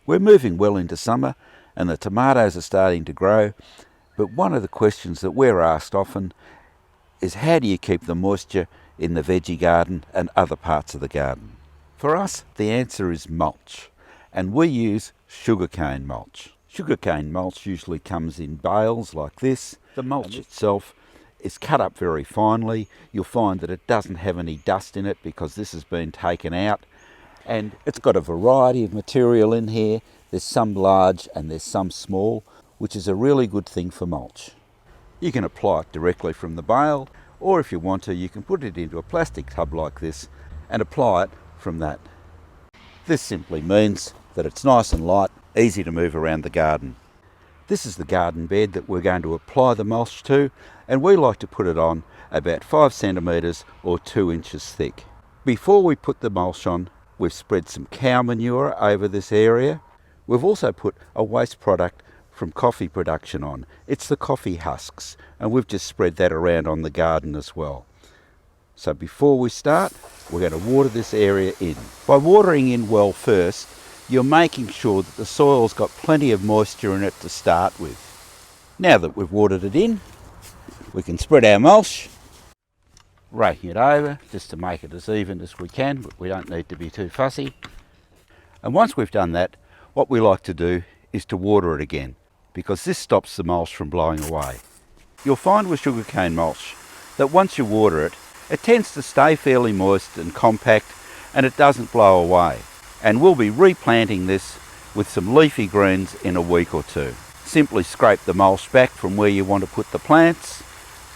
We're moving well into summer and the tomatoes are starting to grow, but one of the questions that we're asked often is how do you keep the moisture in the veggie garden and other parts of the garden? For us, the answer is mulch, and we use sugarcane mulch. Sugarcane mulch usually comes in bales like this. The mulch itself is cut up very finely. You'll find that it doesn't have any dust in it because this has been taken out, and it's got a variety of material in here. There's some large and there's some small, which is a really good thing for mulch. You can apply it directly from the bale, or if you want to, you can put it into a plastic tub like this and apply it from that. This simply means that it's nice and light, easy to move around the garden. This is the garden bed that we're going to apply the mulch to, and we like to put it on about 5 centimetres or 2 inches thick. Before we put the mulch on, we've spread some cow manure over this area. We've also put a waste product from coffee production on. It's the coffee husks, and we've just spread that around on the garden as well. So before we start, we're going to water this area in. By watering in well first, you're making sure that the soil's got plenty of moisture in it to start with. Now that we've watered it in, we can spread our mulch, raking it over just to make it as even as we can, but we don't need to be too fussy. And once we've done that, what we like to do is to water it again, because this stops the mulch from blowing away. You'll find with sugarcane mulch that once you water it, it tends to stay fairly moist and compact, and it doesn't blow away. And we'll be replanting this with some leafy greens in a week or two. Simply scrape the mulch back from where you want to put the plants,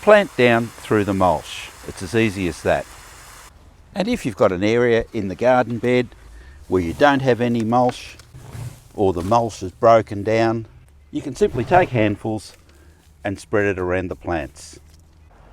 plant down through the mulch. It's as easy as that. And if you've got an area in the garden bed where you don't have any mulch, or the mulch is broken down, you can simply take handfuls and spread it around the plants.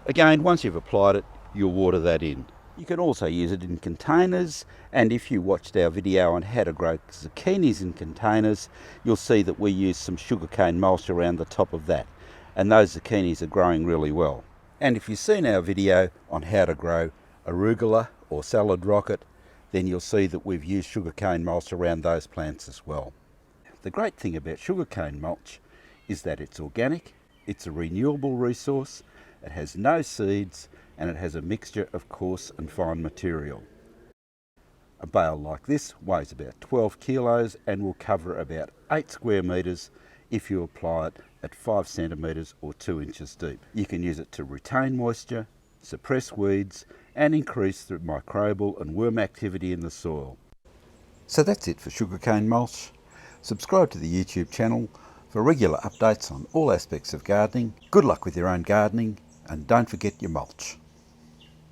Again, once you've applied it, you'll water that in. You can also use it in containers, and if you watched our video on how to grow zucchinis in containers, you'll see that we use some sugarcane mulch around the top of that, and those zucchinis are growing really well. And if you've seen our video on how to grow arugula or salad rocket, then you'll see that we've used sugarcane mulch around those plants as well. The great thing about sugarcane mulch is that it's organic, it's a renewable resource, it has no seeds, and it has a mixture of coarse and fine material. A bale like this weighs about 12 kilos and will cover about 8 square metres if you apply it at 5 centimetres or 2 inches deep. You can use it to retain moisture, suppress weeds, and increase the microbial and worm activity in the soil. So that's it for sugarcane mulch. Subscribe to the YouTube channel for regular updates on all aspects of gardening. Good luck with your own gardening, and don't forget your mulch.